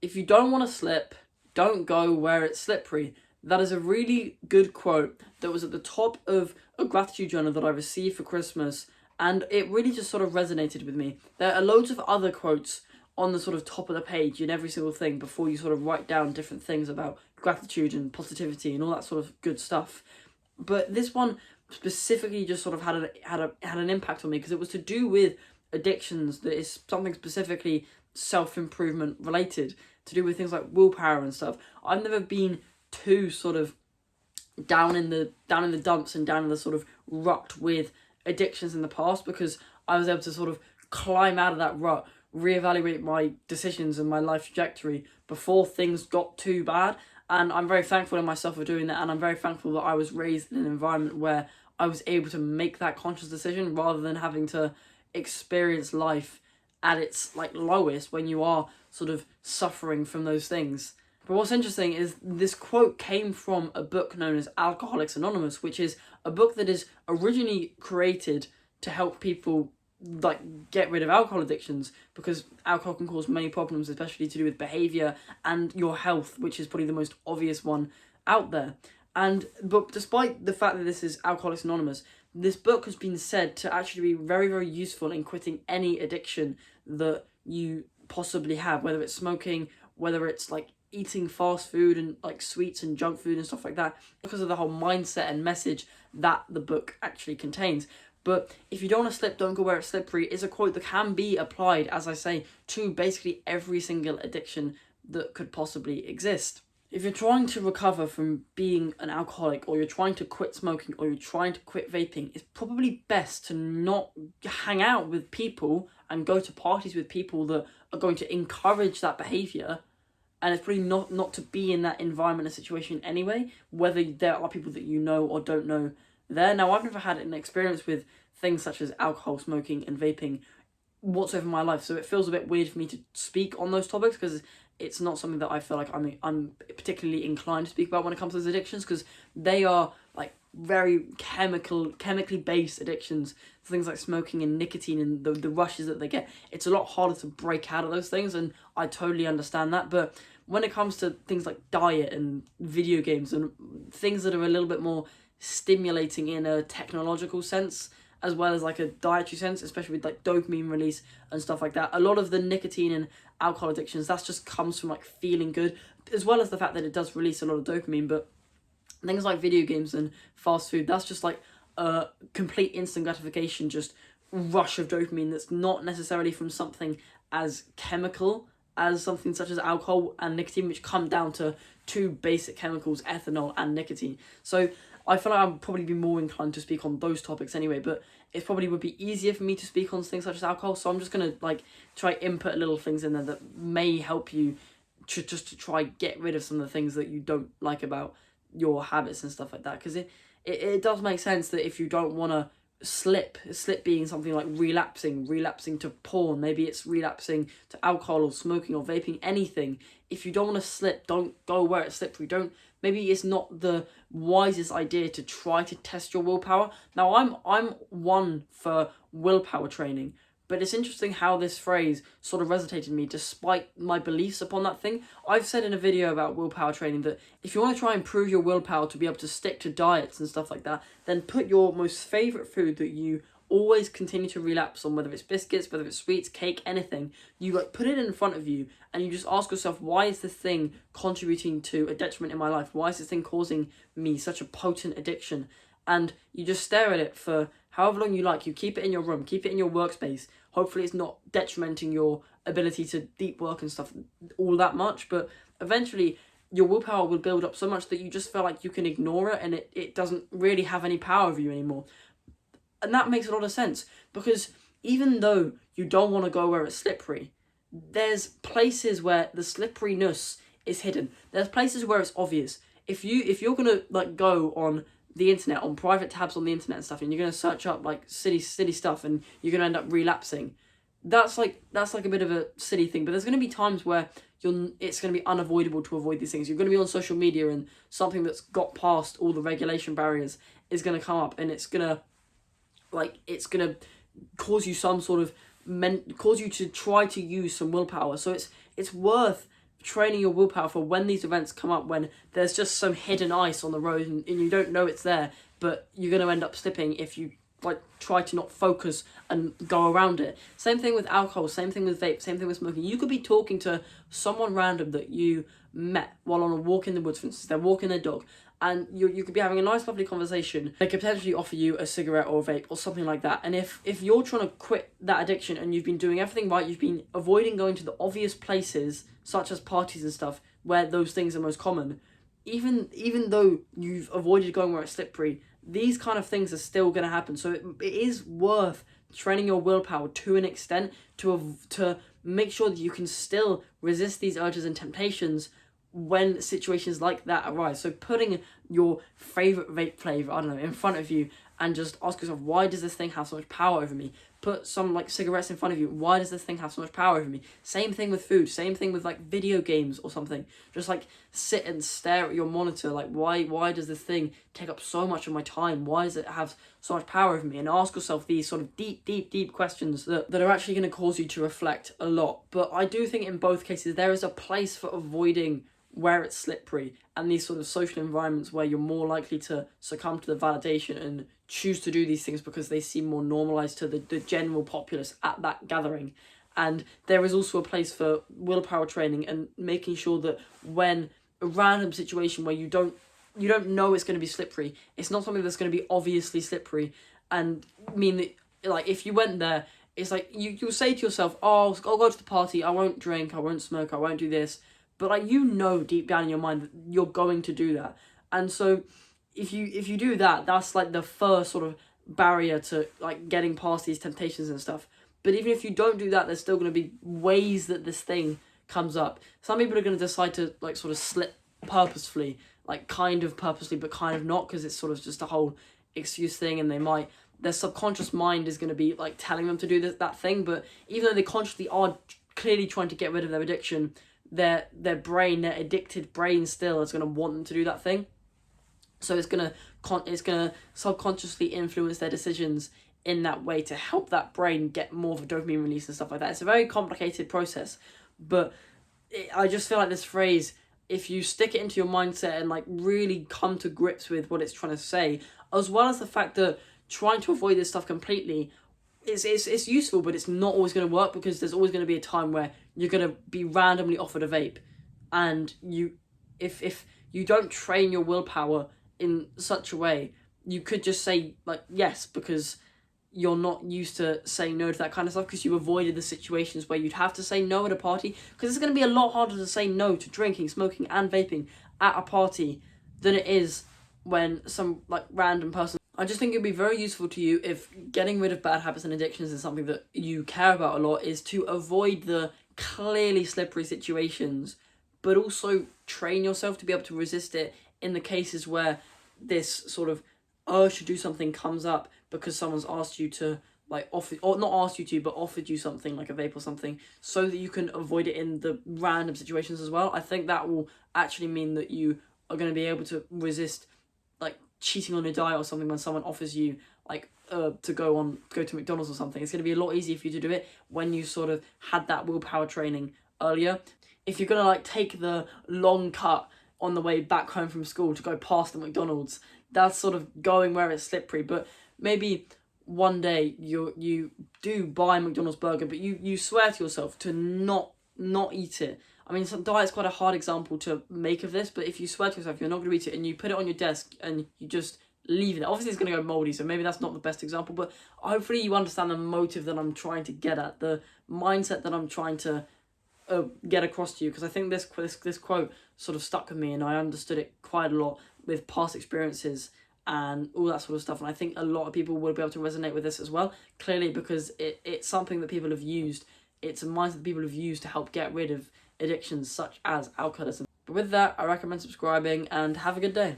If you don't want to slip, don't go where it's slippery. That is a really good quote that was at the top of a gratitude journal that I received for Christmas, and it really just sort of resonated with me. There are loads of other quotes on the sort of top of the page in every single thing before you sort of write down different things about gratitude and positivity and all that sort of good stuff. But this one specifically just sort of had an impact on me because it was to do with addictions. That is something specifically self-improvement related, to do with things like willpower and stuff. I've never been too sort of down in the dumps and down in the sort of rut with addictions in the past, because I was able to sort of climb out of that rut, reevaluate my decisions and my life trajectory before things got too bad. And I'm very thankful in myself for doing that, and I'm very thankful that I was raised in an environment where I was able to make that conscious decision rather than having to experience life at its like lowest when you are sort of suffering from those things. But what's interesting is this quote came from a book known as Alcoholics Anonymous, which is a book that is originally created to help people like get rid of alcohol addictions, because alcohol can cause many problems, especially to do with behavior and your health, which is probably the most obvious one out there. But despite the fact that this is Alcoholics Anonymous, this book has been said to actually be very, very useful in quitting any addiction that you possibly have, whether it's smoking, whether it's like eating fast food and like sweets and junk food and stuff like that, because of the whole mindset and message that the book actually contains. But if you don't want to slip, don't go where it's slippery is a quote that can be applied, as I say, to basically every single addiction that could possibly exist. If you're trying to recover from being an alcoholic, or you're trying to quit smoking, or you're trying to quit vaping, it's probably best to not hang out with people and go to parties with people that are going to encourage that behaviour. And it's probably not to be in that environment or situation anyway, whether there are people that you know or don't know there. Now, I've never had an experience with things such as alcohol, smoking and vaping whatsoever in my life, so it feels a bit weird for me to speak on those topics, because it's not something that I feel like I'm particularly inclined to speak about when it comes to those addictions, because they are like very chemically based addictions. Things like smoking and nicotine and the rushes that they get, it's a lot harder to break out of those things, and I totally understand that. But when it comes to things like diet and video games and things that are a little bit more stimulating in a technological sense, as well as like a dietary sense, especially with like dopamine release and stuff like that, a lot of the nicotine and alcohol addictions, that's just comes from like feeling good, as well as the fact that it does release a lot of dopamine. But things like video games and fast food, that's just like a complete instant gratification, just rush of dopamine that's not necessarily from something as chemical as something such as alcohol and nicotine, which come down to two basic chemicals, ethanol and nicotine. So I feel like I'd probably be more inclined to speak on those topics anyway, but it probably would be easier for me to speak on things such as alcohol, so I'm just going to like try input little things in there that may help you to try get rid of some of the things that you don't like about your habits and stuff like that, because it does make sense that if you don't want to slip being something like relapsing to porn, maybe it's relapsing to alcohol or smoking or vaping, anything. If you don't want to slip, don't go where it's slippery. Don't, maybe it's not the wisest idea to try to test your willpower. Now I'm one for willpower training, but it's interesting how this phrase sort of resonated in me despite my beliefs upon that thing. I've said in a video about willpower training that if you want to try and improve your willpower to be able to stick to diets and stuff like that, then put your most favourite food that you always continue to relapse on, whether it's biscuits, whether it's sweets, cake, anything, you like put it in front of you and you just ask yourself, why is this thing contributing to a detriment in my life? Why is this thing causing me such a potent addiction? And you just stare at it for however long you like. You keep it in your room, keep it in your workspace. Hopefully it's not detrimenting your ability to deep work and stuff all that much, but eventually your willpower will build up so much that you just feel like you can ignore it and it doesn't really have any power over you anymore. And that makes a lot of sense, because even though you don't want to go where it's slippery, there's places where the slipperiness is hidden. There's places where it's obvious. If you're gonna like go on the internet, on private tabs on the internet and stuff, and you're gonna search up like silly stuff, and you're gonna end up relapsing, that's like a bit of a silly thing. But there's gonna be times where it's gonna be unavoidable to avoid these things. You're gonna be on social media, and something that's got past all the regulation barriers is gonna come up, and it's gonna cause you some sort of cause you to try to use some willpower. So it's worth training your willpower for when these events come up, when there's just some hidden ice on the road and you don't know it's there, but you're going to end up slipping if you like try to not focus and go around it. Same thing with alcohol, same thing with vape, same thing with smoking. You could be talking to someone random that you met while on a walk in the woods, for instance. They're walking their dog, and you could be having a nice lovely conversation. They could potentially offer you a cigarette or a vape or something like that. And if you're trying to quit that addiction and you've been doing everything right, you've been avoiding going to the obvious places such as parties and stuff where those things are most common, even though you've avoided going where it's slippery, these kind of things are still going to happen. So it is worth training your willpower to an extent to make sure that you can still resist these urges and temptations when situations like that arise. So putting your favorite vape flavor, I don't know, in front of you and just ask yourself, why does this thing have so much power over me? Put some like cigarettes in front of you. Why does this thing have so much power over me? Same thing with food. Same thing with like video games or something. Just like sit and stare at your monitor. Like why does this thing take up so much of my time? Why does it have so much power over me? And ask yourself these sort of deep questions that are actually going to cause you to reflect a lot. But I do think in both cases there is a place for avoiding where it's slippery and these sort of social environments where you're more likely to succumb to the validation and choose to do these things because they seem more normalized to the general populace at that gathering. And there is also a place for willpower training and making sure that when a random situation where you don't know it's going to be slippery, it's not something that's going to be obviously slippery and mean that, like, if you went there, it's like you'll say to yourself, oh, I'll go to the party, I won't drink, I won't smoke, I won't do this. But like, you know deep down in your mind that you're going to do that. And so if you do that, that's like the first sort of barrier to like getting past these temptations and stuff. But even if you don't do that, there's still going to be ways that this thing comes up. Some people are going to decide to like sort of slip purposefully, like kind of purposely, but kind of not, because it's sort of just a whole excuse thing, and their subconscious mind is going to be like telling them to do that thing. But even though they consciously are clearly trying to get rid of their addiction, their brain, their addicted brain still is going to want them to do that thing. So it's gonna subconsciously influence their decisions in that way to help that brain get more of a dopamine release and stuff like that. It's a very complicated process, but I just feel like this phrase, if you stick it into your mindset and like really come to grips with what it's trying to say, as well as the fact that trying to avoid this stuff completely, it's useful, but it's not always going to work, because there's always going to be a time where you're going to be randomly offered a vape, and if you don't train your willpower in such a way, you could just say like yes, because you're not used to saying no to that kind of stuff, because you avoided the situations where you'd have to say no at a party, because it's going to be a lot harder to say no to drinking, smoking and vaping at a party than it is when some like random person. I just think it'd be very useful to you if getting rid of bad habits and addictions is something that you care about a lot, is to avoid the clearly slippery situations, but also train yourself to be able to resist it in the cases where this sort of urge to do something comes up because someone's asked you to like offer, or not asked you to, but offered you something like a vape or something, so that you can avoid it in the random situations as well. I think that will actually mean that you are going to be able to resist like cheating on your diet or something when someone offers you like to go to McDonald's or something. It's going to be a lot easier for you to do it when you sort of had that willpower training earlier. If you're going to like take the long cut on the way back home from school to go past the McDonald's, that's sort of going where it's slippery. But maybe one day you do buy a McDonald's burger, but you swear to yourself to not eat it. I mean, diet's quite a hard example to make of this, but if you swear to yourself you're not going to eat it and you put it on your desk and you just leave it, obviously it's going to go mouldy, so maybe that's not the best example, but hopefully you understand the motive that I'm trying to get at, the mindset that I'm trying to get across to you, because I think this quote sort of stuck with me, and I understood it quite a lot with past experiences and all that sort of stuff, and I think a lot of people will be able to resonate with this as well, clearly, because it's something that people have used. It's a mindset that people have used to help get rid of addictions such as alcoholism. But with that, I recommend subscribing, and have a good day.